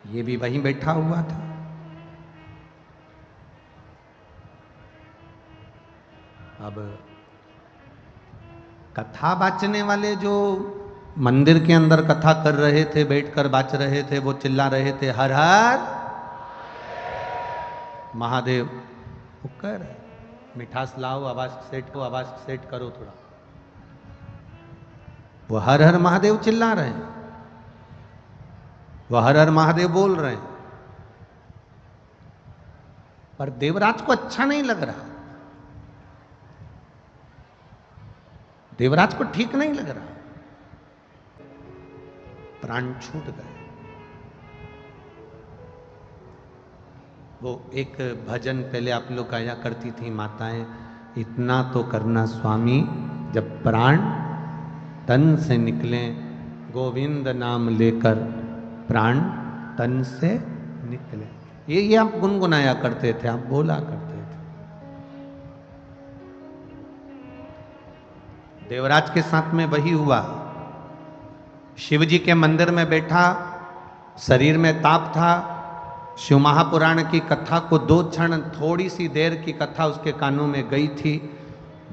ये भी वहीं बैठा हुआ था। अब कथा बाचने वाले जो मंदिर के अंदर कथा कर रहे थे, बैठकर बाच रहे थे, वो चिल्ला रहे थे हर हर महादेव। वो कर मिठास लाओ, आवाज सेट करो थोड़ा। वो हर हर महादेव चिल्ला रहे हैं, वो हर हर महादेव बोल रहे हैं, पर देवराज को अच्छा नहीं लग रहा, देवराज को ठीक नहीं लग रहा। प्राण छूट गए। वो एक भजन पहले आप लोग गाया करती थी माताएं, इतना तो करना स्वामी जब प्राण तन से निकले, गोविंद नाम लेकर प्राण तन से निकले। ये आप गुनगुनाया करते थे, आप बोला करते थे। देवराज के साथ में वही हुआ। शिव जी के मंदिर में बैठा, शरीर में ताप था। शिव महापुराण की कथा को 2 क्षण, थोड़ी सी देर की कथा उसके कानों में गई थी।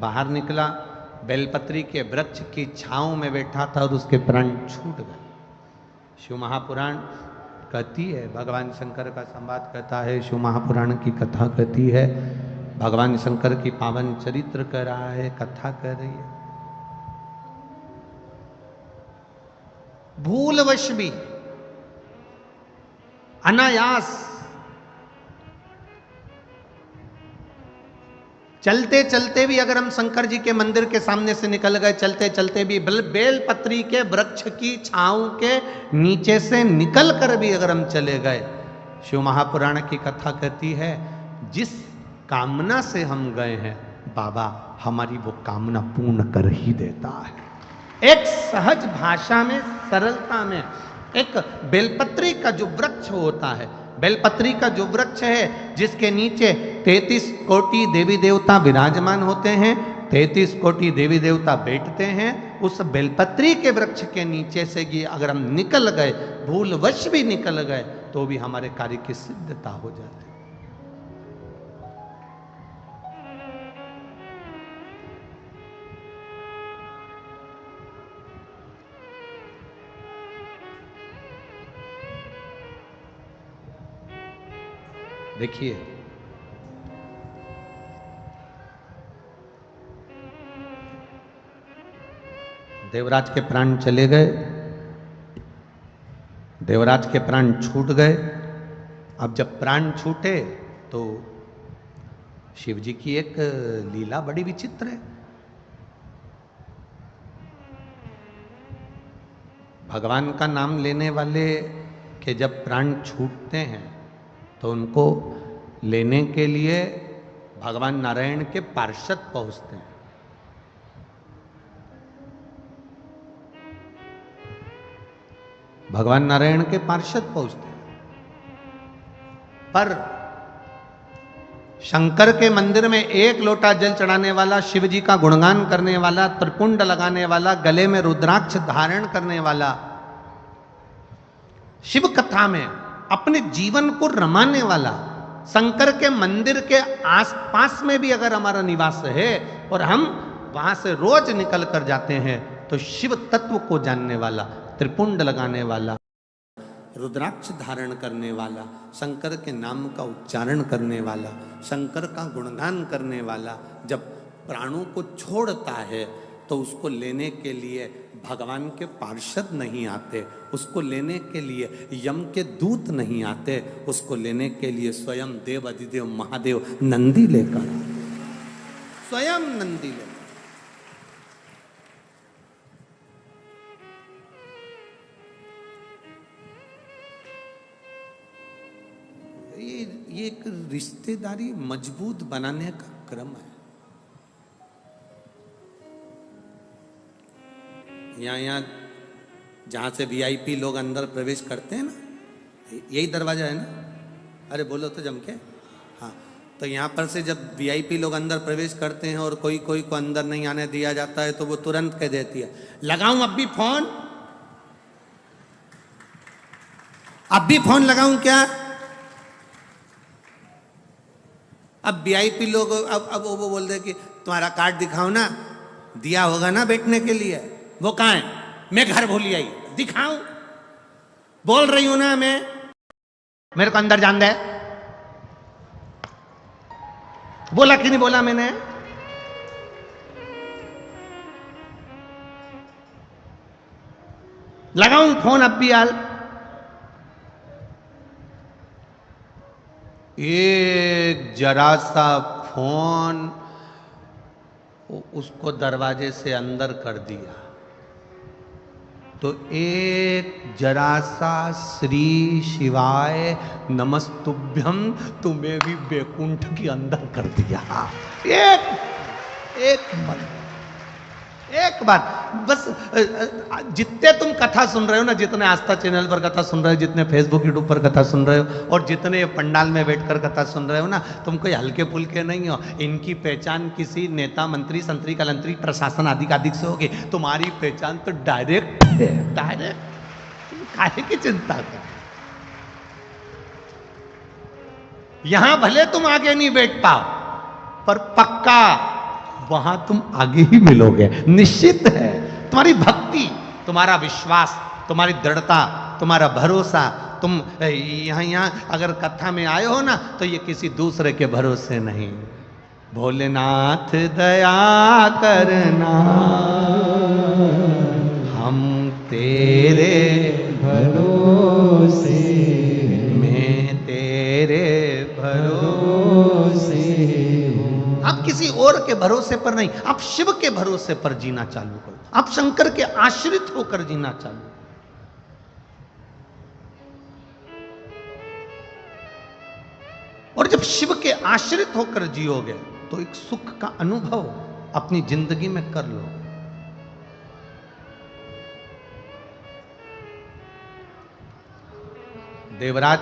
बाहर निकला, बेलपत्री के वृक्ष की छांव में बैठा था और उसके प्राण छूट गए। शिव महापुराण कहती है, भगवान शंकर का संवाद कहता है, शिव महापुराण की कथा कहती है, भगवान शंकर की पावन चरित्र कर रहा है, कथा कर रही है। भूलवश भी, अनायास, चलते चलते भी अगर हम शंकर जी के मंदिर के सामने से निकल गए, चलते चलते भी बेलपत्री के वृक्ष की छांव के नीचे से निकल कर भी अगर हम चले गए, शिव महापुराण की कथा कहती है, जिस कामना से हम गए हैं बाबा हमारी वो कामना पूर्ण कर ही देता है। एक सहज भाषा में, सरलता में, एक बेलपत्री का जो वृक्ष होता है, बेलपत्री का जो वृक्ष है जिसके नीचे 33 कोटि देवी देवता विराजमान होते हैं, 33 कोटि देवी देवता बैठते हैं, उस बेलपत्री के वृक्ष के नीचे से कि अगर हम निकल गए, भूलवश भी निकल गए, तो भी हमारे कार्य की सिद्धता हो जाती है। देखिए, देवराज के प्राण चले गए, देवराज के प्राण छूट गए। अब जब प्राण छूटे तो शिव जी की एक लीला बड़ी विचित्र है। भगवान का नाम लेने वाले के जब प्राण छूटते हैं तो उनको लेने के लिए भगवान नारायण के पार्षद पहुंचते हैं। भगवान नारायण के पार्षद पहुंचते हैं, पर शंकर के मंदिर में 1 लोटा जल चढ़ाने वाला, शिव जी का गुणगान करने वाला, त्रिपुंड लगाने वाला, गले में रुद्राक्ष धारण करने वाला, शिव कथा में अपने जीवन को रमाने वाला, शंकर के मंदिर के आसपास में भी अगर हमारा निवास है और हम वहां से रोज निकल कर जाते हैं, तो शिव तत्व को जानने वाला, त्रिपुंड लगाने वाला, रुद्राक्ष धारण करने वाला, शंकर के नाम का उच्चारण करने वाला, शंकर का गुणगान करने वाला जब प्राणों को छोड़ता है तो उसको लेने के लिए भगवान के पार्षद नहीं आते, उसको लेने के लिए यम के दूत नहीं आते, उसको लेने के लिए स्वयं देव अधिदेव महादेव नंदी लेकर आते, स्वयं नंदी लेकर। ये एक रिश्तेदारी मजबूत बनाने का क्रम है। यहाँ जहाँ से वीआईपी लोग अंदर प्रवेश करते हैं ना, यही दरवाजा है ना, अरे बोलो तो जम के, हाँ, तो यहाँ पर से जब वीआईपी लोग अंदर प्रवेश करते हैं और कोई को अंदर नहीं आने दिया जाता है, तो वो तुरंत कह देती है, लगाऊं अब भी फोन, अब भी फोन लगाऊं क्या? अब वीआईपी लोग अब वो बोल दे कि तुम्हारा कार्ड दिखाओ ना, दिया होगा ना बैठने के लिए, वो कहाँ है? मैं घर भूल आई, दिखाऊं? बोल रही हूं ना मैं, मेरे को अंदर जान दे। बोला कि नहीं बोला मैंने? लगाऊं फोन अब भी हाल? एक जरा सा फोन उसको दरवाजे से अंदर कर दिया तो एक जरा सा श्री शिवाय नमस्तुभ्यम तुम्हें भी बैकुंठ के अंदर कर दिया। एक बार बस। जितने तुम कथा सुन रहे हो ना, जितने आस्था चैनल पर कथा सुन रहे हो, जितने फेसबुक यूट्यूब पर कथा सुन रहे हो, और जितने पंडाल में बैठकर कथा सुन रहे हो ना, तुम कोई हल्के फुल्के नहीं हो। इनकी पहचान किसी नेता, मंत्री, संतरी, कलंतरी, प्रशासन आदि से होगी। तुम्हारी पहचान तो डायरेक्ट है, डायरेक्ट। काहे की चिंता कर? यहां भले तुम आगे नहीं बैठ पाओ, पर पक्का वहां तुम आगे ही मिलोगे, निश्चित है। तुम्हारी भक्ति, तुम्हारा विश्वास, तुम्हारी दृढ़ता, तुम्हारा भरोसा, तुम यहां अगर कथा में आए हो ना, तो ये किसी दूसरे के भरोसे नहीं। भोलेनाथ दया करना, हम तेरे भरोसे, मैं तेरे भरोसे। आप किसी और के भरोसे पर नहीं, आप शिव के भरोसे पर जीना चालू करो। आप शंकर के आश्रित होकर जीना चालू करो। और जब शिव के आश्रित होकर जियोगे तो एक सुख का अनुभव अपनी जिंदगी में कर लो। देवराज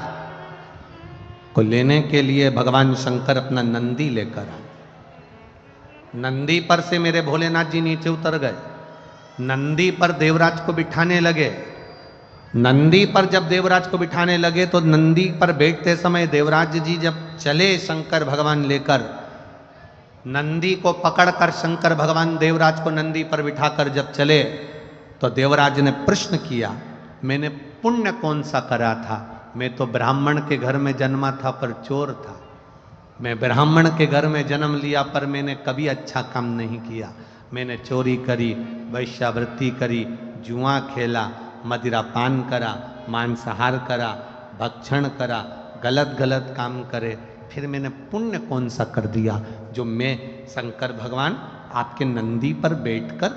को लेने के लिए भगवान शंकर अपना नंदी लेकर आए। नंदी पर से मेरे भोलेनाथ जी नीचे उतर गए, नंदी पर देवराज को बिठाने लगे। नंदी पर जब देवराज को बिठाने लगे तो नंदी पर बैठते समय देवराज जी जब चले शंकर भगवान लेकर, नंदी को पकड़कर शंकर भगवान देवराज को नंदी पर बिठाकर जब चले, तो देवराज ने प्रश्न किया, मैंने पुण्य कौन सा करा था? मैं तो ब्राह्मण के घर में जन्मा था पर चोर था। मैं ब्राह्मण के घर में जन्म लिया पर मैंने कभी अच्छा काम नहीं किया। मैंने चोरी करी, वैश्यावृत्ति करी, जुआ खेला, मदिरा पान करा, मांसाहार करा, भक्षण करा, गलत गलत काम करे। फिर मैंने पुण्य कौन सा कर दिया जो मैं शंकर भगवान आपके नंदी पर बैठकर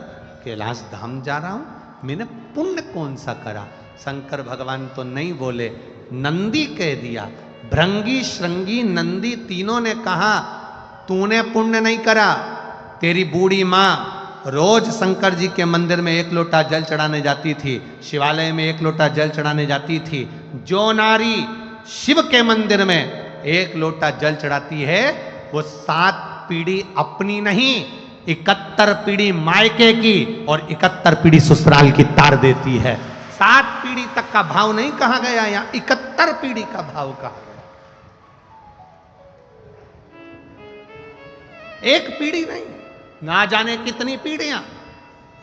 कैलाश धाम जा रहा हूं? मैंने पुण्य कौन सा करा? शंकर भगवान तो नहीं बोले, नंदी कह दिया। भृंगी, श्रृंगी, नंदी तीनों ने कहा, तूने पुण्य नहीं करा। तेरी बूढ़ी माँ रोज शंकर जी के मंदिर में 1 लोटा जल चढ़ाने जाती थी, शिवालय में 1 लोटा जल चढ़ाने जाती थी। जो नारी शिव के मंदिर में 1 लोटा जल चढ़ाती है, वो 7 पीढ़ी अपनी नहीं, 71 पीढ़ी मायके की और 71 पीढ़ी ससुराल की तार देती है। 7 पीढ़ी तक का भाव नहीं कहा गया, यहां 71 पीढ़ी का भाव कहा गया। एक पीढ़ी नहीं, ना जाने कितनी पीढ़ियां।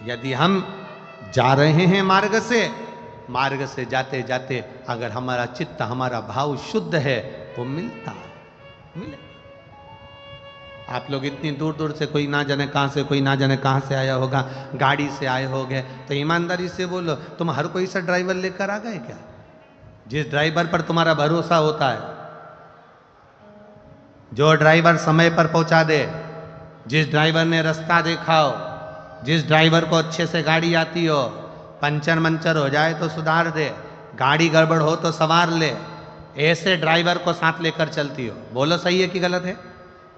यदि हम जा रहे हैं मार्ग से जाते जाते अगर हमारा चित्त, हमारा भाव शुद्ध है, वो मिले। आप लोग इतनी दूर दूर से, कोई ना जाने कहां से, कोई ना जाने कहां से आया होगा, गाड़ी से आए होगे, तो ईमानदारी से बोलो, तुम हर कोई सा ड्राइवर लेकर आ गए क्या? जिस ड्राइवर पर तुम्हारा भरोसा होता है, जो ड्राइवर समय पर पहुंचा दे, जिस ड्राइवर ने रास्ता देखा हो, जिस ड्राइवर को अच्छे से गाड़ी आती हो, पंचर मंचर हो जाए तो सुधार दे, गाड़ी गड़बड़ हो तो संवार ले, ऐसे ड्राइवर को साथ लेकर चलती हो। बोलो सही है कि गलत है?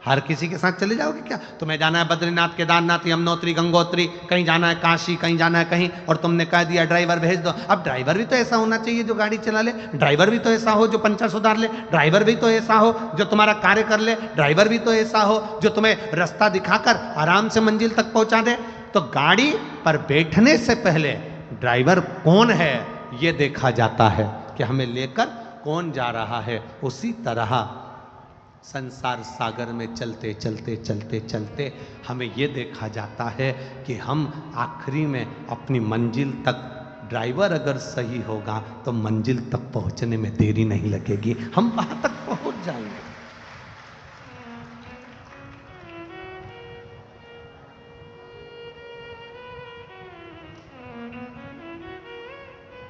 हर किसी के साथ चले जाओगे क्या? तुम्हें जाना है बद्रीनाथ, केदारनाथ, यमुनोत्री, गंगोत्री, कहीं जाना है काशी, कहीं जाना है कहीं, और तुमने कह दिया ड्राइवर भेज दो। अब ड्राइवर भी तो ऐसा होना चाहिए जो गाड़ी चला ले, ड्राइवर भी तो ऐसा हो जो पंचर सुधार ले, ड्राइवर भी तो ऐसा हो जो तुम्हारा कार्य कर ले, ड्राइवर भी तो ऐसा हो जो तुम्हें रास्ता दिखाकर आराम से मंजिल तक पहुंचा दे। तो गाड़ी पर बैठने से पहले ड्राइवर कौन है ये देखा जाता है। कि हमें लेकर कौन जा रहा है। उसी तरह संसार सागर में चलते चलते चलते चलते हमें ये देखा जाता है कि हम आखिरी में अपनी मंजिल तक, ड्राइवर अगर सही होगा तो मंजिल तक पहुंचने में देरी नहीं लगेगी, हम वहां तक पहुंच जाएंगे।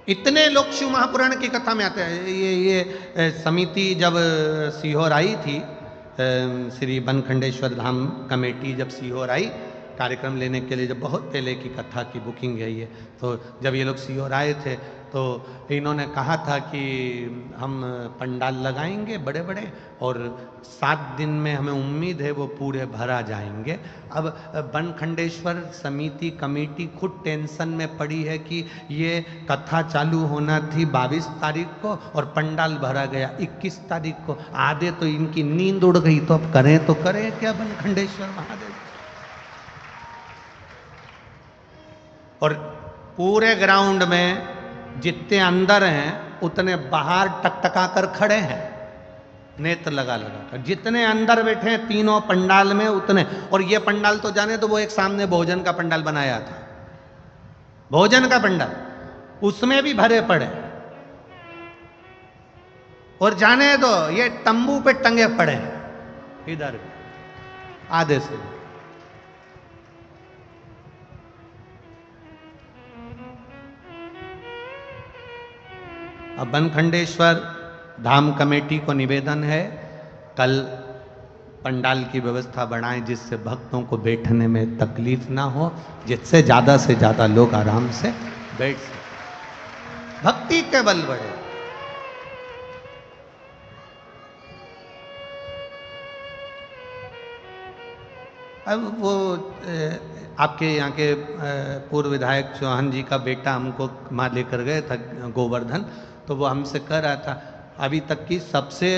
इतने लोग शिव महापुराण की कथा में आते हैं। ये समिति जब सीहोर आई थी, श्री बनखंडेश्वर धाम कमेटी जब सीहोर आई कार्यक्रम लेने के लिए, जब बहुत पहले की कथा की बुकिंग है ये, तो जब ये लोग सीहोर आए थे तो इन्होंने कहा था कि हम पंडाल लगाएंगे बड़े बड़े और 7 दिन में हमें उम्मीद है वो पूरे भरा जाएंगे। अब बनखंडेश्वर समिति कमेटी खुद टेंशन में पड़ी है कि ये कथा चालू होना थी 22 तारीख को और पंडाल भरा गया 21 तारीख को। आधे तो इनकी नींद उड़ गई, तो अब करें तो करें क्या बनखंडेश्वर महादेव। और पूरे ग्राउंड में जितने अंदर हैं उतने बाहर टकटका कर खड़े हैं, नेत्र लगा लगा कर। जितने अंदर बैठे हैं तीनों पंडाल में उतने, और ये पंडाल तो जाने तो वो एक सामने भोजन का पंडाल बनाया था, भोजन का पंडाल, उसमें भी भरे पड़े। और जाने दो ये तंबू पे टंगे पड़े इधर आधे से। अब बनखंडेश्वर धाम कमेटी को निवेदन है कल पंडाल की व्यवस्था बढ़ाएं जिससे भक्तों को बैठने में तकलीफ ना हो, जिससे ज्यादा से ज्यादा लोग आराम से बैठ सकें, भक्ति के बल बढ़े। अब वो आपके यहाँ के पूर्व विधायक चौहान जी का बेटा हमको वहाँ लेकर गए था गोवर्धन, तो वो हमसे कह रहा था अभी तक की सबसे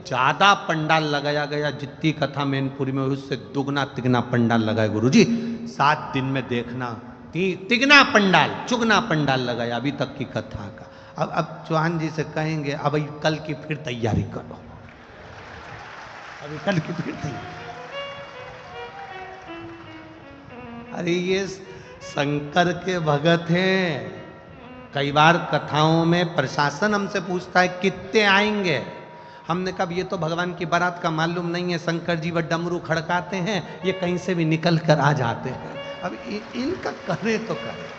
ज़्यादा पंडाल लगाया गया, जितनी कथा मैनपुरी में उससे दुगना तिगना पंडाल लगाया गुरुजी, 7 दिन में देखना तिगना पंडाल चुगना पंडाल लगाया अभी तक की कथा का। अब चौहान जी से कहेंगे अब कल की फिर तैयारी करो, अभी कल की फिर तैयारी। अरे ये शंकर के भगत हैं। कई बार कथाओं में प्रशासन हमसे पूछता है कितने आएंगे, हमने कहा ये तो भगवान की बारात का मालूम नहीं है, शंकर जी वह डमरू खड़काते हैं, ये कहीं से भी निकल कर आ जाते हैं। अब इनका करे तो करे।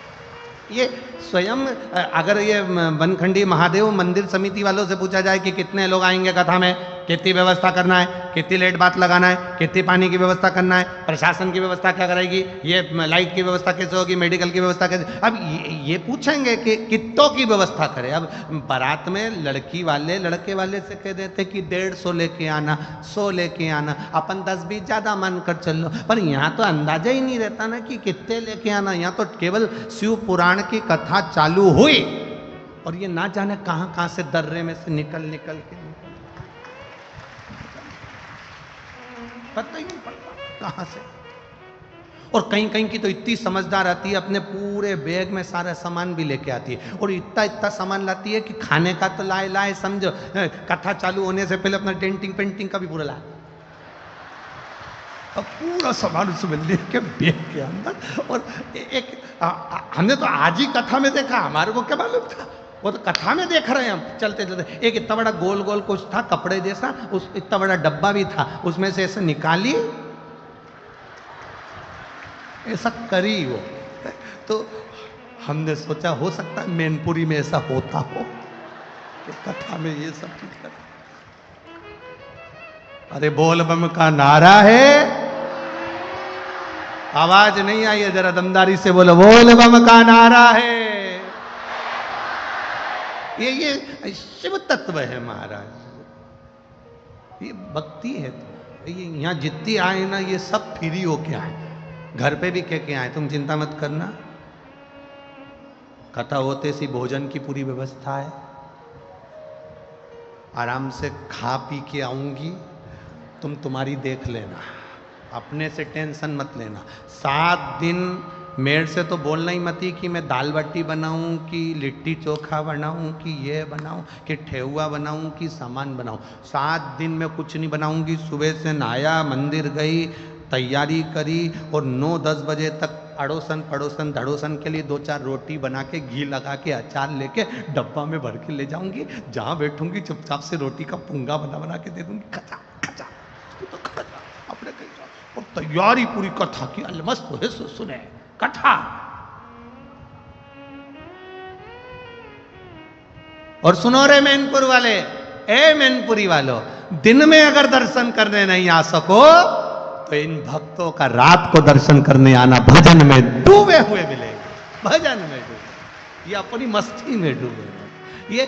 ये स्वयं अगर ये बनखंडी महादेव मंदिर समिति वालों से पूछा जाए कि कितने लोग आएंगे कथा में, कितनी व्यवस्था करना है, कितनी लेट बात लगाना है, कितनी पानी की व्यवस्था करना है, प्रशासन की व्यवस्था क्या करेगी, ये लाइट की व्यवस्था कैसे होगी, मेडिकल की व्यवस्था कैसे, अब ये पूछेंगे कि कितनों की व्यवस्था करें। अब बारात में लड़की वाले लड़के वाले से कह देते कि 150 लेके आना, 100 लेके आना, अपन 10-20 ज्यादा मान कर चल लो, पर यहाँ तो अंदाजा ही नहीं रहता ना कि कितने लेके आना। यहाँ तो केवल शिव पुराण की कथा चालू हुई और ये ना जाने कहां से दर्रे में से निकल के पता ही नहीं पड़ता कहां से। और कहीं की तो इतनी समझदार आती है, अपने पूरे बैग में सारा सामान भी लेके आती है, और इतना सामान लाती है कि खाने का तो लाए समझो, कथा चालू होने से पहले अपना डेंटिंग पेंटिंग का भी पूरा लाए, अब पूरा सामान उसमें लेके बैग के अंदर। और एक हमने तो आज ही कथा में देखा, हमारे को क्या मालूम था, वो तो कथा में देख रहे हैं हम चलते चलते। एक इतना बड़ा गोल गोल कुछ था कपड़े जैसा, उस इतना बड़ा डब्बा भी था, उसमें से ऐसे निकाली, ऐसा करी वो। तो हमने सोचा हो सकता है मैनपुरी में ऐसा होता हो कि कथा में ये सब चीज कर। अरे बोल बम का नारा है, आवाज नहीं आई है, जरा दमदारी से बोलो, बोल बम का नारा है। ये शिव तत्व है महाराज, ये भक्ति है। तो ये यहाँ जितनी आए ना ये सब फ्री होके आए, घर पे भी कह आए, तुम चिंता मत करना, कथा होते सी भोजन की पूरी व्यवस्था है, आराम से खा पी के आऊंगी, तुम तुम्हारी देख लेना, अपने से टेंशन मत लेना। 7 दिन मेरे से तो बोलना ही मत ही कि मैं दाल बाटी बनाऊं कि लिट्टी चोखा बनाऊं कि ये बनाऊं कि ठेहुआ बनाऊं कि सामान बनाऊं। 7 दिन में कुछ नहीं बनाऊंगी। सुबह से नहाया, मंदिर गई, तैयारी करी और 9-10 बजे तक अड़ोसन पड़ोसन धड़ोसन के लिए 2-4 रोटी बना के घी लगा के अचार लेके डब्बा में भर के ले जाऊंगी। जहां बैठूंगी चुपचाप से रोटी का पुंगा बना बना के दे दूंगी। खचा खचा तू तो खा जा, अपने कहीं जा। और तैयारी पूरी कथा की अलमस्त हो सुने कथा। और सुनो रे मैनपुर वाले, ए मैनपुरी वालों, दिन में अगर दर्शन करने नहीं आ सको तो इन भक्तों का रात को दर्शन करने आना। भजन में डूबे हुए मिलेंगे, भजन में डूबे, ये अपनी मस्ती में डूबे। ये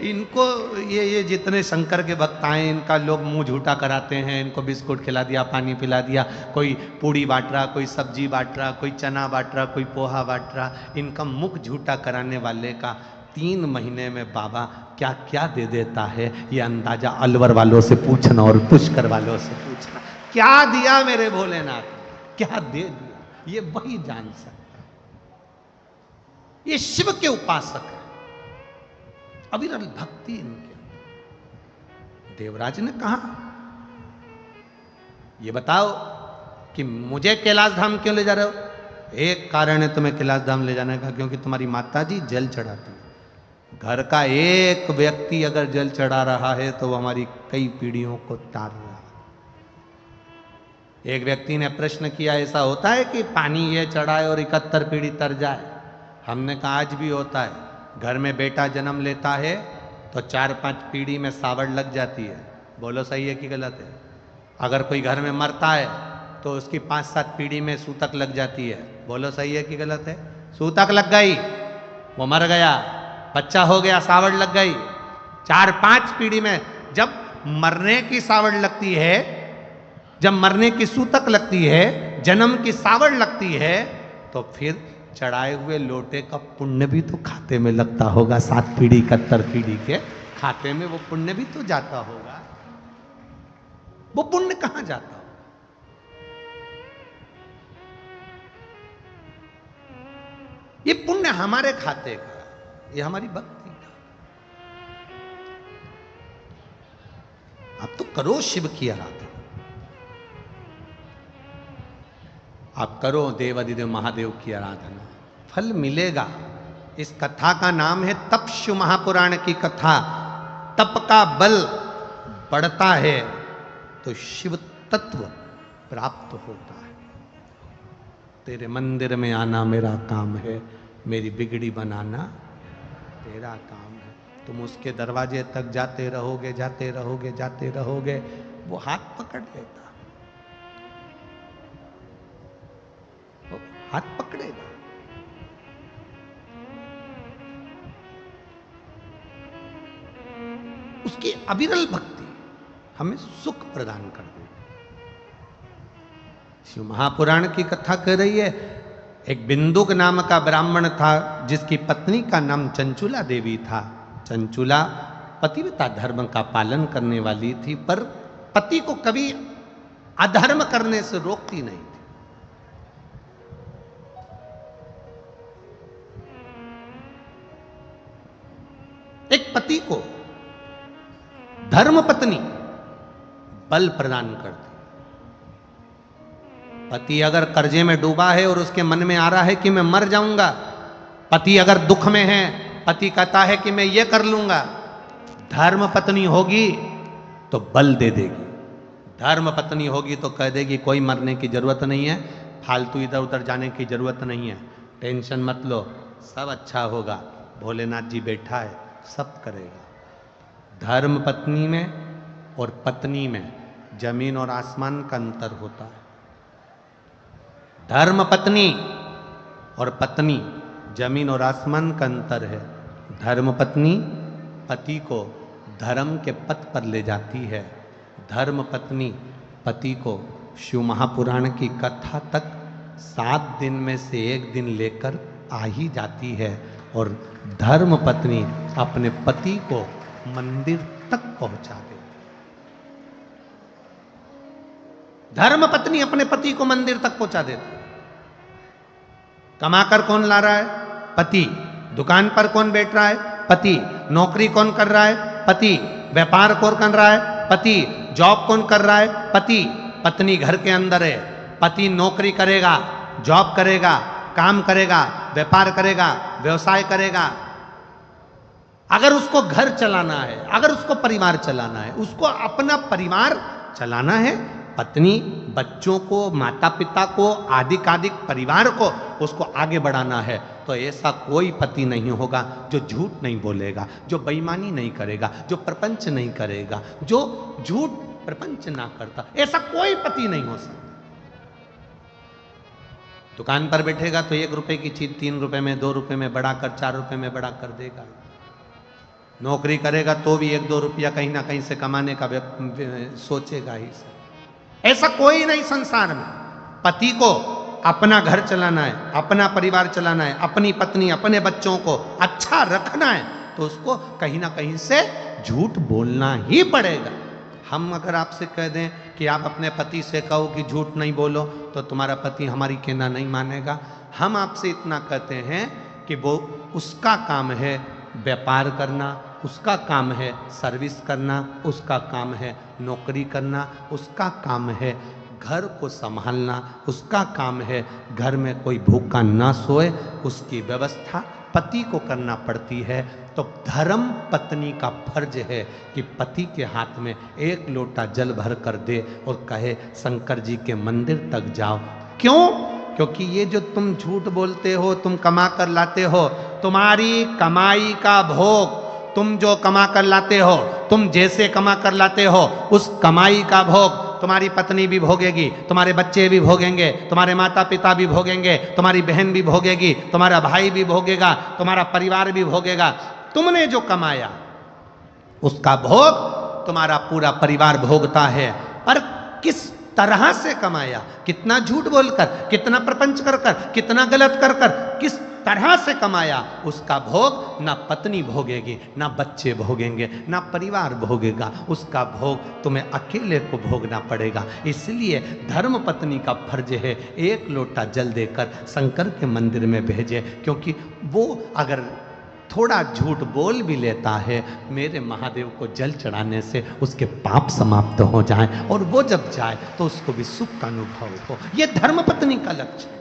इनको ये जितने शंकर के भक्त आए, इनका लोग मुंह झूठा कराते हैं। इनको बिस्कुट खिला दिया, पानी पिला दिया, कोई पूड़ी बांट रहा, कोई सब्जी बांट रहा, कोई चना बांट रहा, कोई पोहा बांट रहा। इनका मुख झूठा कराने वाले का 3 महीने में बाबा क्या क्या दे देता है, ये अंदाजा अलवर वालों से पूछना और पुष्कर वालों से पूछना। क्या दिया मेरे भोलेनाथ, क्या दे दिया, ये वही जान सकता। ये शिव के उपासक है, अविरल भक्ति इनके। देवराज ने कहा, ये बताओ कि मुझे कैलाश धाम क्यों ले जा रहे हो? एक कारण है तुम्हें कैलाश धाम ले जाने का, क्योंकि तुम्हारी माताजी जल चढ़ाती है। घर का एक व्यक्ति अगर जल चढ़ा रहा है तो वो हमारी कई पीढ़ियों को तार रहा है। एक व्यक्ति ने प्रश्न किया, ऐसा होता है कि पानी ये चढ़ाए और 71 पीढ़ी तर जाए? हमने कहा आज भी होता है। घर में बेटा जन्म लेता है तो 4-5 पीढ़ी में सावड़ लग जाती है। बोलो सही है कि गलत है? अगर कोई घर में मरता है तो उसकी 5-7 पीढ़ी में सूतक लग जाती है। बोलो सही है कि गलत है? सूतक लग गई, वो मर गया, बच्चा हो गया, सावड़ लग गई। 4-5 पीढ़ी में जब मरने की सावड़ लगती है, जब मरने की सूतक लगती है, जन्म की सावड़ लगती है, तो फिर चढ़ाए हुए लोटे का पुण्य भी तो खाते में लगता होगा। 7 पीढ़ी 71 पीढ़ी के खाते में वो पुण्य भी तो जाता होगा। वो पुण्य कहां जाता होगा? ये पुण्य हमारे खाते का, ये हमारी भक्ति का। आप तो करो शिव की आराधना, आप करो देवाधिदेव महादेव की आराधना, फल मिलेगा। इस कथा का नाम है तपस्यु महापुराण की कथा। तप का बल बढ़ता है तो शिव तत्व प्राप्त होता है। तेरे मंदिर में आना मेरा काम है, मेरी बिगड़ी बनाना तेरा काम है। तुम उसके दरवाजे तक जाते रहोगे, जाते रहोगे, जाते रहोगे, वो हाथ पकड़ लेता, वो हाथ पकड़ेगा। उसकी अविरल भक्ति हमें सुख प्रदान कर देगी। शिव महापुराण की कथा कह रही है, एक बिंदुक नाम का ब्राह्मण था जिसकी पत्नी का नाम चंचुला देवी था। चंचुला पतिव्रता धर्म का पालन करने वाली थी, पर पति को कभी अधर्म करने से रोकती नहीं थी। एक पति को धर्म पत्नी बल प्रदान करती। पति अगर कर्जे में डूबा है और उसके मन में आ रहा है कि मैं मर जाऊंगा, पति अगर दुख में है, पति कहता है कि मैं ये कर लूंगा, धर्म पत्नी होगी तो बल दे देगी। धर्म पत्नी होगी तो कह देगी कोई मरने की जरूरत नहीं है, फालतू इधर उधर जाने की जरूरत नहीं है, टेंशन मत लो, सब अच्छा होगा, भोलेनाथ जी बैठा है, सब करेगा। धर्म पत्नी में और पत्नी में जमीन और आसमान का अंतर होता है। धर्म पत्नी और पत्नी जमीन और आसमान का अंतर है। धर्म पत्नी पति को धर्म के पथ पर ले जाती है। धर्म पत्नी पति को शिव महापुराण की कथा तक 7 दिन में से 1 दिन लेकर आ ही जाती है, और धर्म पत्नी अपने पति को मंदिर तक पहुंचा देती। धर्म पत्नी अपने पति को मंदिर तक पहुंचा देती। कमाकर कौन ला रहा है? पति। दुकान पर कौन बैठ रहा है? पति। नौकरी कौन कर रहा है? पति। व्यापार कौन कर रहा है? पति। जॉब कौन कर रहा है? पति। पत्नी घर के अंदर है, पति नौकरी करेगा, जॉब करेगा, काम करेगा, व्यापार करेगा, व्यवसाय करेगा। अगर उसको घर चलाना है, अगर उसको परिवार चलाना है, उसको अपना परिवार चलाना है, पत्नी, बच्चों को, माता पिता को, आदिक परिवार को उसको आगे बढ़ाना है, तो ऐसा कोई पति नहीं होगा जो झूठ नहीं बोलेगा, जो बेईमानी नहीं करेगा, जो प्रपंच नहीं करेगा, जो झूठ प्रपंच ना करता। ऐसा कोई पति नहीं हो सकता। दुकान पर बैठेगा तो 1 रुपए की चीज 3 रुपए में, 2 रुपए में बढ़ाकर 4 रुपए में बढ़ा कर देगा। नौकरी करेगा तो भी 1-2 रुपया कहीं ना कहीं से कमाने का सोचेगा ही। ऐसा कोई नहीं संसार में। पति को अपना घर चलाना है, अपना परिवार चलाना है, अपनी पत्नी, अपने बच्चों को अच्छा रखना है, तो उसको कहीं ना कहीं से झूठ बोलना ही पड़ेगा। हम अगर आपसे कह दें कि आप अपने पति से कहो कि झूठ नहीं बोलो, तो तुम्हारा पति हमारी कहना नहीं मानेगा। हम आपसे इतना कहते हैं कि वो उसका काम है व्यापार करना, उसका काम है सर्विस करना, उसका काम है नौकरी करना, उसका काम है घर को संभालना, उसका काम है घर में कोई भूखा ना सोए, उसकी व्यवस्था पति को करना पड़ती है। तो धर्म पत्नी का फर्ज है कि पति के हाथ में 1 लोटा जल भर कर दे और कहे शंकर जी के मंदिर तक जाओ। क्यों? क्योंकि ये जो तुम झूठ बोलते हो, तुम कमा कर लाते हो, तुम्हारी कमाई का भोग, तुम जो कमा कर लाते हो, तुम जैसे कमा कर लाते हो, उस कमाई का भोग तुम्हारी पत्नी भी भोगेगी, तुम्हारे बच्चे भी भोगेंगे, तुम्हारे माता पिता भी भोगेंगे, तुम्हारी बहन भी भोगेगी, तुम्हारा भाई भी भोगेगा, तुम्हारा परिवार भी भोगेगा। तुमने जो कमाया उसका भोग तुम्हारा पूरा परिवार भोगता है। पर किस तरह से कमाया, कितना झूठ बोलकर, कितना प्रपंच कर कर, कितना गलत कर कर, किस तरह से कमाया, उसका भोग ना पत्नी भोगेगी, ना बच्चे भोगेंगे, ना परिवार भोगेगा। उसका भोग तुम्हें अकेले को भोगना पड़ेगा। इसलिए धर्म पत्नी का फर्ज है 1 लोटा जल देकर शंकर के मंदिर में भेजे, क्योंकि वो अगर थोड़ा झूठ बोल भी लेता है, मेरे महादेव को जल चढ़ाने से उसके पाप समाप्त हो जाएं, और वो जब जाए तो उसको भी सुख का अनुभव हो। यह धर्म पत्नी का लक्ष्य है।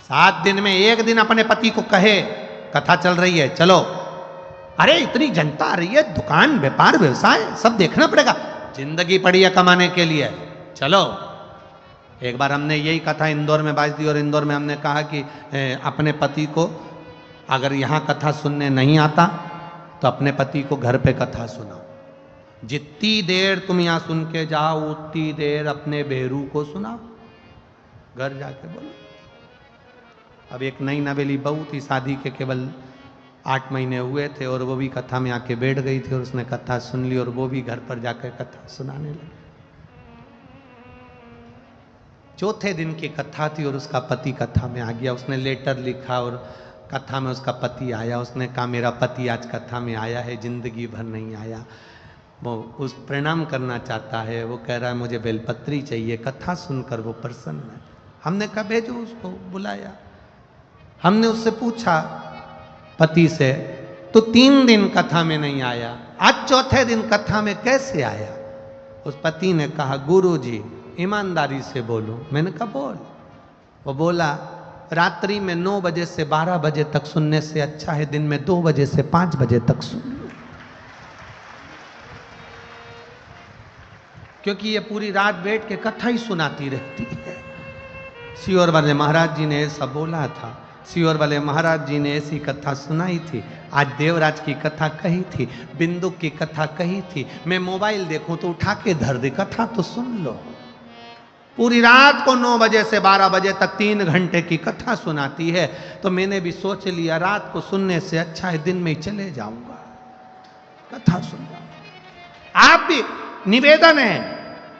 सात दिन में 1 दिन अपने पति को कहे, कथा चल रही है चलो, अरे इतनी जनता आ रही है, दुकान, व्यापार, व्यवसाय सब देखना पड़ेगा, जिंदगी पड़ी है कमाने के लिए, चलो। एक बार हमने यही कथा इंदौर में बाज दी, और इंदौर में हमने कहा कि अपने पति को अगर यहाँ कथा सुनने नहीं आता तो अपने पति को घर पे कथा सुनाओ। जितनी देर तुम यहाँ सुन के जाओ उतनी देर अपने बेरू को सुनाओ, घर जाके बोलो। अब एक नई नवेली बहू थी, शादी के केवल 8 महीने हुए थे, और वो भी कथा में आके बैठ गई थी, और उसने कथा सुन ली, और वो भी घर पर जाकर कथा सुनाने लगी। चौथे दिन की कथा थी और उसका पति कथा में आ गया। उसने लेटर लिखा और कथा में उसका पति आया। उसने कहा मेरा पति आज कथा में आया है, जिंदगी भर नहीं आया, वो उस प्रणाम करना चाहता है, वो कह रहा है मुझे बेलपत्री चाहिए। कथा सुनकर वो प्रसन्न है। हमने कहा भेजो उसको, बुलाया। हमने उससे पूछा पति से, तो 3 दिन कथा में नहीं आया, आज चौथे दिन कथा में कैसे आया? उस पति ने कहा गुरुजी ईमानदारी से बोलो। मैंने कहा बोल। वो बोला रात्रि में 9 बजे से 12 बजे तक सुनने से अच्छा है दिन में 2 बजे से 5 बजे तक सुन लो, क्योंकि ये पूरी रात बैठ के कथा ही सुनाती रहती है। सियोर वाले महाराज जी ने ऐसा बोला था, सियोर वाले महाराज जी ने ऐसी कथा सुनाई थी। आज देवराज की कथा कही थी, बिंदु की कथा कही थी। मैं मोबाइल देखूं तो उठा के धर दे, कथा तो सुन लो। पूरी रात को 9 बजे से 12 बजे तक 3 घंटे की कथा सुनाती है। तो मैंने भी सोच लिया रात को सुनने से अच्छा है दिन में ही चले जाऊंगा, कथा सुन जाऊंगा। आप भी निवेदन है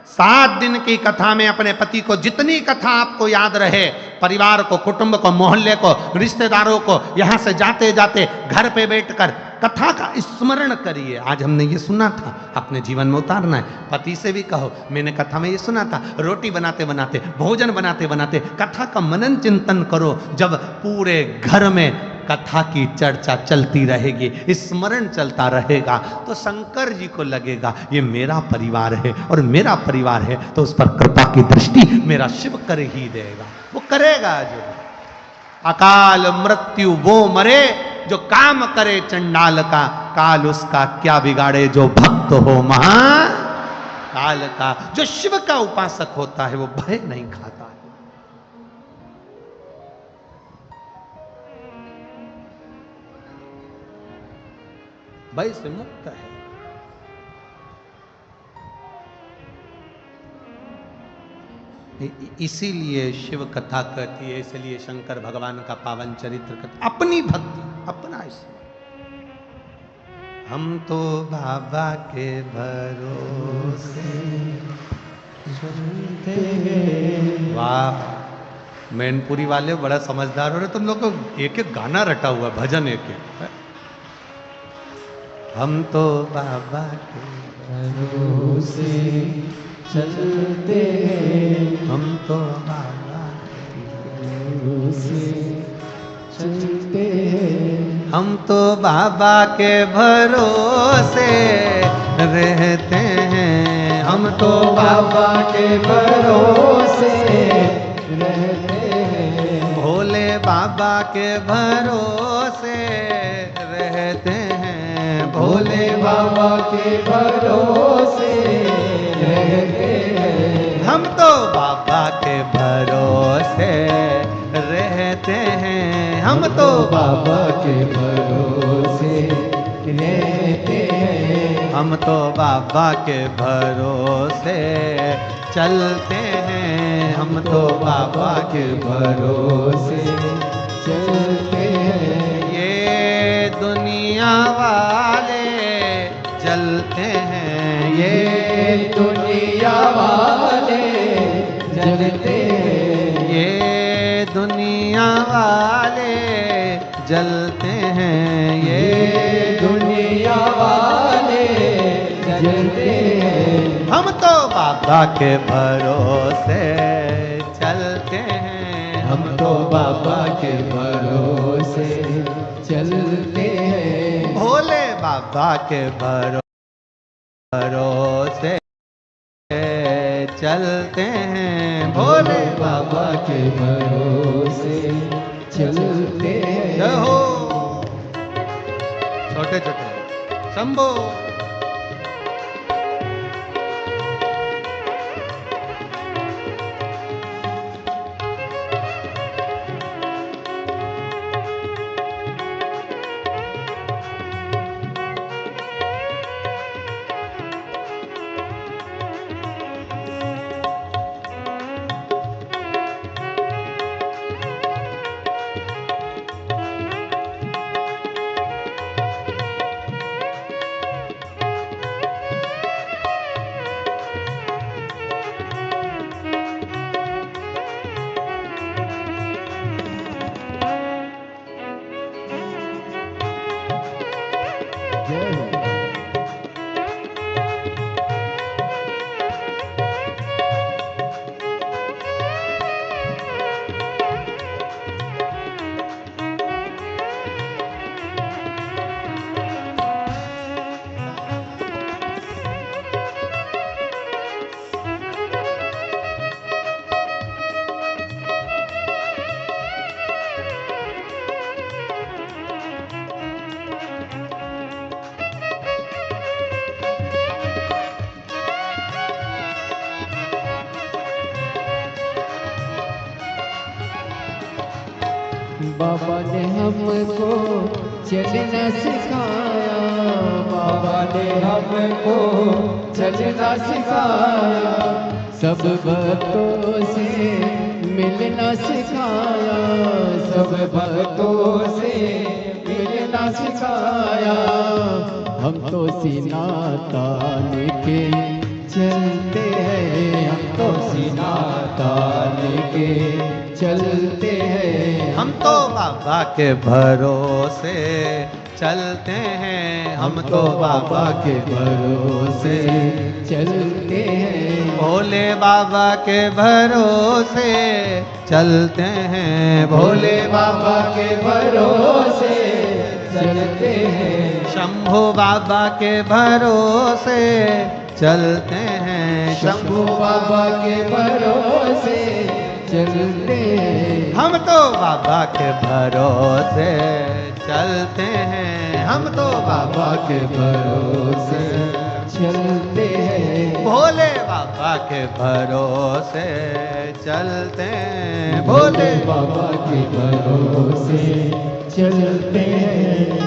7 दिन की कथा में अपने पति को जितनी कथा आपको याद रहे, परिवार को, कुटुंब को, मोहल्ले को, रिश्तेदारों को, यहां से जाते जाते घर पे बैठकर कथा का स्मरण करिए। आज हमने ये सुना था, अपने जीवन में उतारना है। पति से भी कहो, मैंने कथा में ये सुना था, रोटी बनाते बनाते, भोजन बनाते बनाते कथा का मनन चिंतन करो। जब पूरे घर में कथा की चर्चा चलती रहेगी, स्मरण चलता रहेगा, तो शंकर जी को लगेगा ये मेरा परिवार है, और मेरा परिवार है तो उस पर कृपा की दृष्टि मेरा शिव कर ही देगा। वो करेगा। जो अकाल मृत्यु वो मरे, जो काम करे चंडाल का, काल उसका क्या बिगाड़े जो भक्त हो महाकाल का। जो शिव का उपासक होता है वो भय नहीं खाता है। भय से मुक्त है। इसीलिए शिव कथा कहती है, इसलिए शंकर भगवान का पावन चरित्र कथा, अपनी भक्ति अपना इसमें। हम तो बाबा के भरोसे चलते हैं। वाह, मैनपुरी वाले बड़ा समझदार हो रहे, तुम लोग को एक एक गाना रटा हुआ, भजन एक एक। हम तो बाबा के भरोसे चलते हैं, हम तो बाबा के भरोसे चलते हैं, हम तो बाबा के भरोसे रहते हैं, हम तो बाबा के भरोसे रहते हैं, भोले बाबा के भरोसे रहते हैं, भोले बाबा के भरोसे रहते हैं, हम तो बाबा के भरोसे रहते हैं, हम तो बाबा के भरोसे रहते हैं, हम तो बाबा के भरोसे चलते हैं, हम तो बाबा के भरोसे चलते हैं। ये दुनिया वाले जलते हैं, ये दुनिया वाले जलते हैं, ये दुनिया वाले जलते हैं, ये दुनिया वाले जलते हैं, हम तो बाबा के भरोसे चलते हैं, हम तो बाबा के भरोसे चलते हैं, भोले बाबा के भरोसे चलते हैं, भोले बाबा के भरोसे चलते हैं। जय हो छोटे छोटे शंभो। बाबा ने हमको चलना सिखाया, बाबा ने हमको चलना सिखाया, सब भक्तों से मिलना सिखाया, सब भक्तों से मिलना सिखाया, हम तो सीना तान के चलते हैं, हम तो सीना तान के चलते हैं। हम तो बाबा के भरोसे चलते हैं, हम तो बाबा के भरोसे चलते हैं। भोले बाबा के भरोसे चलते हैं, भोले बाबा के भरोसे चलते हैं। शंभू बाबा के भरोसे चलते हैं, शंभू बाबा के भरोसे चलते हैं। हम तो बाबा के भरोसे चलते हैं, हम तो बाबा के भरोसे चलते हैं। भोले बाबा के भरोसे चलते हैं, भोले बाबा के भरोसे चलते हैं।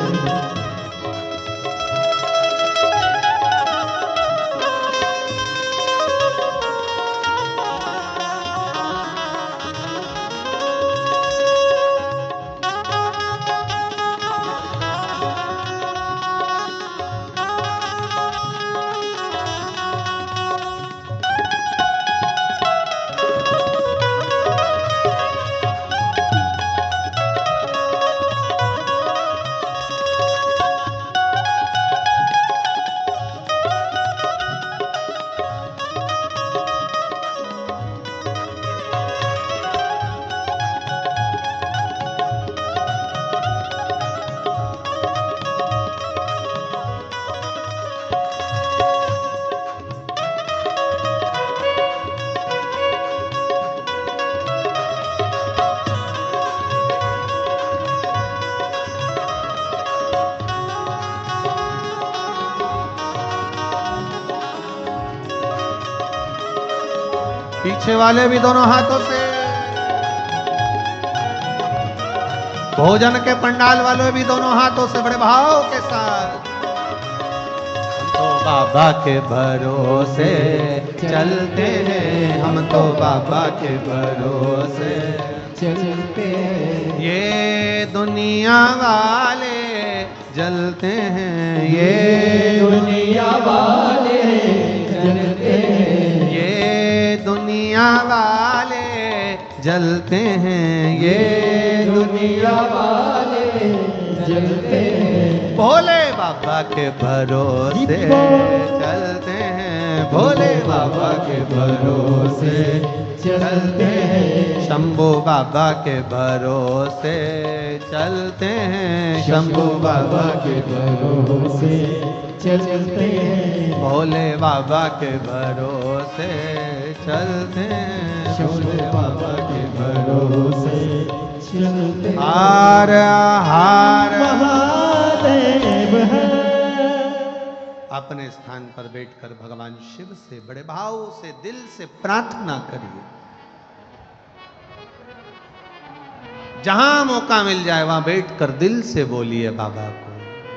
पीछे वाले भी दोनों हाथों से, भोजन के पंडाल वाले भी दोनों हाथों से बड़े भाव के साथ। हम तो बाबा के भरोसे चलते हैं, हम तो बाबा के भरोसे चलते हैं। ये दुनिया वाले जलते हैं, ये दुनिया वाले जलते हैं। ये दुनिया वाले जलते हैं, ये दुनिया वाले जलते हैं। भोले बाबा के भरोसे चलते हैं, भोले बाबा के भरोसे चलते हैं। शंभू बाबा के भरोसे चलते हैं, शंभू बाबा के भरोसे चलते हैं। भोले बाबा के भरोसे चलते हैं, शंभू बाबा के भरोसे चलते हैं। हार हार महादेव है। अपने स्थान पर बैठकर भगवान शिव से बड़े भाव से दिल से प्रार्थना करिए। जहां मौका मिल जाए वहां बैठकर दिल से बोलिए बाबा को,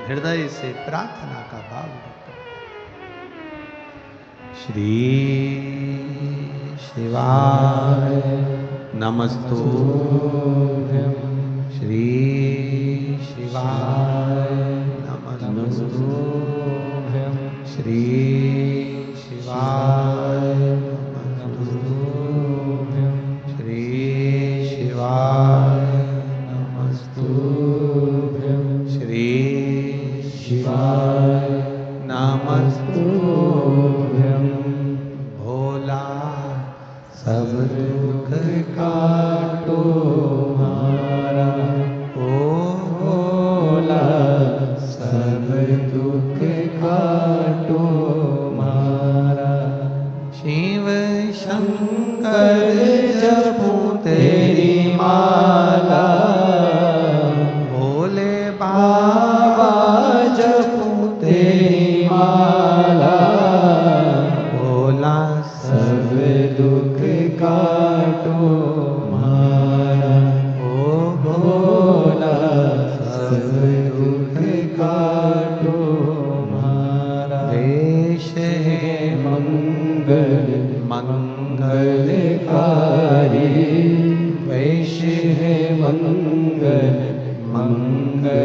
हृदय से प्रार्थना का भाव रखकर। श्री शिवाय नमस्तुभ्यं, श्री शिवाय नमस्तुभ्यं, श्री शिवाय नमस्तुभ्यं, श्री शिवाय नमस्तुभ्यं, श्री शिवाय नमस्तुभ्यं। भोला सब दुख काटो हमारा, ओ भोला सब दुख काटो हमारा। शिव शंकर जपूं तेरी माला, भोले बाबा जपूं तेरी माला। भोला सब दुख काटो हमारा, ओ भोला सब दुख काटो हमारा। वेश है मंगल मंगलकारी, वेश है मंगल मंगलकारी।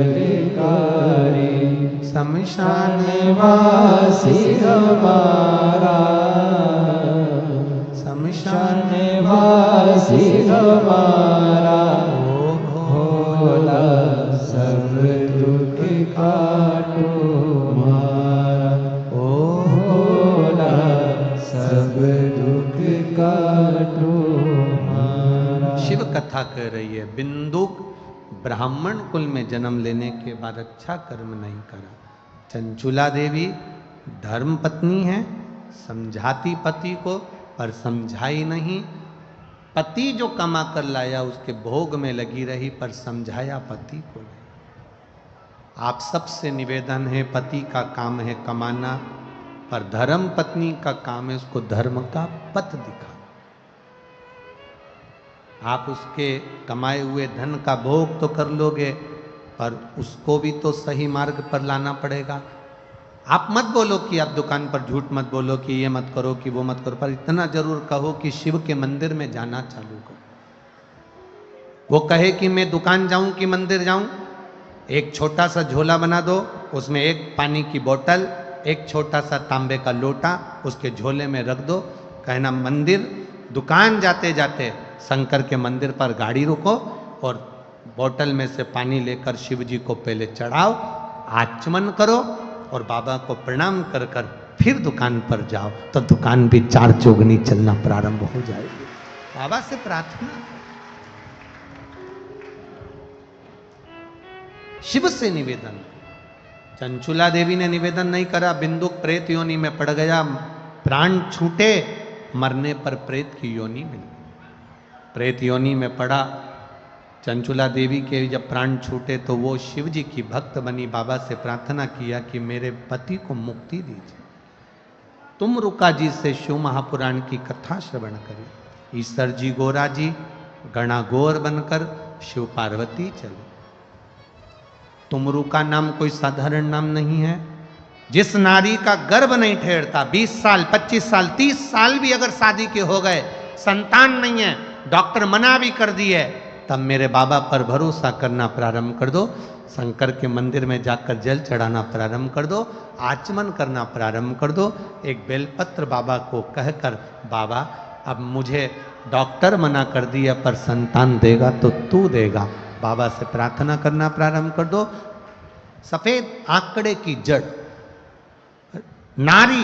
शमशान वासी हमारा, शमशान निवासी हमारा भोला सब दुख काटो मारा। ओ भोला सब दुख काटो मारा। शिव कथा कह रही है, बिंदुक ब्राह्मण कुल में जन्म लेने के बाद अच्छा कर्म नहीं करा। चंचुला देवी धर्म पत्नी है, समझाती पति को पर समझाई नहीं। पति जो कमा कर लाया उसके भोग में लगी रही पर समझाया पति को नहीं। आप सबसे निवेदन है, पति का काम है कमाना, पर धर्म पत्नी का काम है उसको धर्म का पथ दिखाना। आप उसके कमाए हुए धन का भोग तो कर लोगे पर उसको भी तो सही मार्ग पर लाना पड़ेगा। आप मत बोलो कि आप दुकान पर झूठ मत बोलो कि ये मत करो कि वो मत करो, पर इतना जरूर कहो कि शिव के मंदिर में जाना चालू करो। वो कहे कि मैं दुकान जाऊं कि मंदिर जाऊं, एक छोटा सा झोला बना दो, उसमें एक पानी की बोतल, एक छोटा सा तांबे का लोटा उसके झोले में रख दो। कहना मंदिर, दुकान जाते जाते शंकर के मंदिर पर गाड़ी रुको और बोतल में से पानी लेकर शिव जी को पहले चढ़ाओ, आचमन करो और बाबा को प्रणाम कर कर फिर दुकान पर जाओ, तो दुकान भी चार चौगनी चलना प्रारंभ हो जाएगी। बाबा से प्रार्थना, शिव से निवेदन। चंचुला देवी ने निवेदन नहीं करा, बिंदुक प्रेत योनि में पड़ गया, प्राण छूटे, मरने पर प्रेत की योनि मिल गई। प्रेत योनि में पड़ा। चंचुला देवी के जब प्राण छूटे तो वो शिव जी की भक्त बनी, बाबा से प्रार्थना किया कि मेरे पति को मुक्ति दीजिए। तुम रुका जी से शिव महापुराण की कथा श्रवण करें। ईश्वर जी गोरा जी गणागोर बनकर शिव पार्वती चले। तुमरू का नाम कोई साधारण नाम नहीं है। जिस नारी का गर्भ नहीं ठहरता, 20 साल 25 साल 30 साल भी अगर शादी के हो गए, संतान नहीं है, डॉक्टर मना भी कर दिए, तब मेरे बाबा पर भरोसा करना प्रारंभ कर दो। शंकर के मंदिर में जाकर जल चढ़ाना प्रारंभ कर दो, आचमन करना प्रारंभ कर दो। एक बेलपत्र बाबा को कहकर, बाबा अब मुझे डॉक्टर मना कर दिया पर संतान देगा तो तू देगा, बाबा से प्रार्थना करना प्रारंभ कर दो। सफेद आंकड़े की जड़, नारी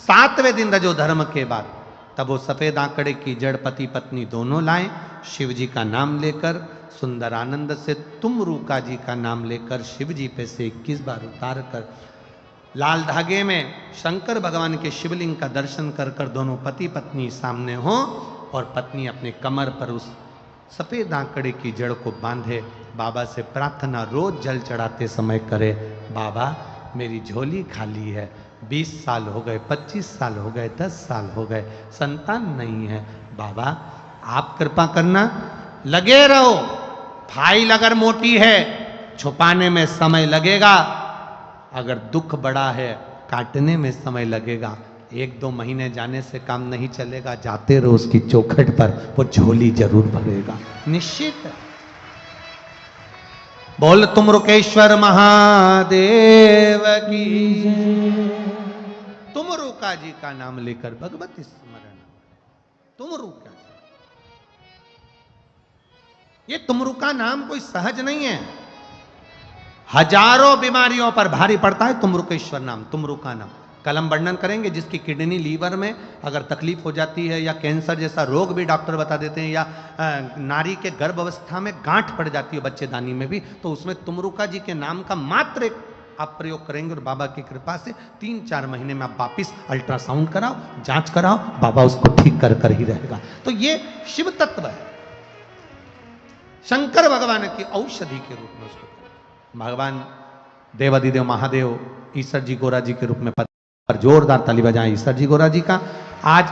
7वें दिन रजो धर्म के बाद, तब वो सफेद आंकड़े की जड़ पति पत्नी दोनों लाएं, शिव जी का नाम लेकर सुंदर आनंद से तुमरूका जी का नाम लेकर शिव जी पे से 21 बार उतार कर लाल धागे में शंकर भगवान के शिवलिंग का दर्शन कर कर दोनों पति पत्नी सामने हो और पत्नी अपने कमर पर उस सफेद आंकड़े की जड़ को बांधे। बाबा से प्रार्थना रोज जल चढ़ाते समय करे, बाबा मेरी झोली खाली है, 20 साल हो गए, 25 साल हो गए, 10 साल हो गए, संतान नहीं है, बाबा आप कृपा करना, लगे रहो, फाइल अगर मोटी है छुपाने में समय लगेगा, अगर दुख बड़ा है काटने में समय लगेगा, 1-2 महीने जाने से काम नहीं चलेगा, जाते रहो उसकी चौखट पर, वो झोली जरूर भरेगा, निश्चित है। बोल तुम रुकेश्वर महादेव की, तुम रुका जी का नाम लेकर भगवती स्मरण, तुम रुका। ये तुमरू का नाम कोई सहज नहीं है, हजारों बीमारियों पर भारी पड़ता है तुमरुकेश्वर नाम, तुमरू का नाम। कल हम वर्णन करेंगे जिसकी किडनी लीवर में अगर तकलीफ हो जाती है या कैंसर जैसा रोग भी डॉक्टर बता देते हैं, या नारी के गर्भ अवस्था में गांठ पड़ जाती है बच्चेदानी में भी, तो उसमें तुमरुका जी के नाम का मात्र एक आप प्रयोग करेंगे और बाबा की कृपा से 3-4 महीने में आप वापिस अल्ट्रासाउंड कराओ, जांच कराओ, बाबा उसको ठीक कर कर ही रहेगा। तो ये शिव तत्व है, शंकर भगवान की औषधि के रूप में उसको भगवान देवादिदेव महादेव ईश्वर जी गोरा जी के रूप में पर जोरदार ताली बजाएं ईश्वर जी गोरा जी का। आज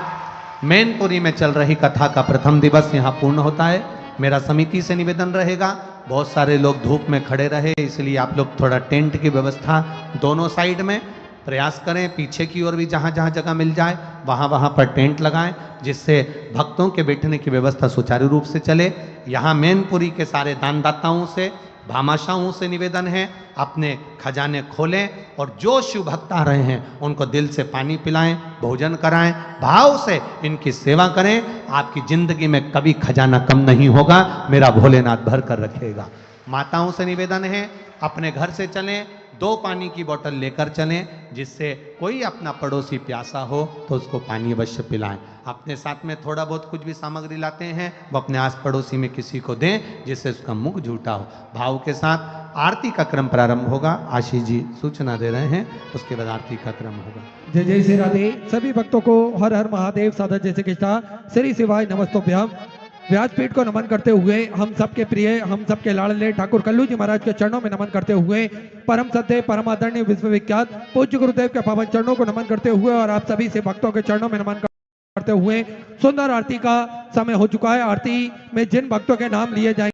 मैनपुरी में चल रही कथा का प्रथम दिवस यहाँ पूर्ण होता है। मेरा समिति से निवेदन रहेगा, बहुत सारे लोग धूप में खड़े रहे, इसलिए आप लोग थोड़ा टेंट की व्यवस्था दोनों साइड में प्रयास करें, पीछे की ओर भी जहाँ जहाँ जगह मिल जाए वहाँ वहाँ पर टेंट लगाएं, जिससे भक्तों के बैठने की व्यवस्था सुचारू रूप से चले। यहाँ मैनपुरी के सारे दानदाताओं से भामाशाहों से निवेदन है, अपने खजाने खोलें और जो शिव भक्त आ रहे हैं उनको दिल से पानी पिलाएं, भोजन कराएं, भाव से इनकी सेवा करें। आपकी जिंदगी में कभी खजाना कम नहीं होगा, मेरा भोलेनाथ भर कर रखेगा। माताओं से निवेदन है, अपने घर से चलें, 2 पानी की बोतल लेकर चलें, जिससे कोई अपना पड़ोसी प्यासा हो तो उसको पानी अवश्य पिलाएं। अपने साथ में थोड़ा बहुत कुछ भी सामग्री लाते हैं वो अपने आस पड़ोसी में किसी को दें, जिससे उसका मुख झूठा हो। भाव के साथ आरती का क्रम प्रारंभ होगा। आशीष जी सूचना दे रहे हैं, उसके बाद आरती का क्रम होगा। जय जय श्री राधे। सभी भक्तों को हर हर महादेव, साधक जय श्री कृष्णा, श्री शिवाय नमस्तोभ्याम। व्यासपीठ को नमन करते हुए हम सबके प्रिय, हम सबके लाडले ठाकुर कल्लू जी महाराज के चरणों में नमन करते हुए, परम सत्य परम आदरणीय विश्वविख्यात पूज्य गुरुदेव के पावन चरणों को नमन करते हुए और आप सभी से भक्तों के चरणों में नमन करते हुए सुंदर आरती का समय हो चुका है। आरती में जिन भक्तों के नाम लिए जाएंगे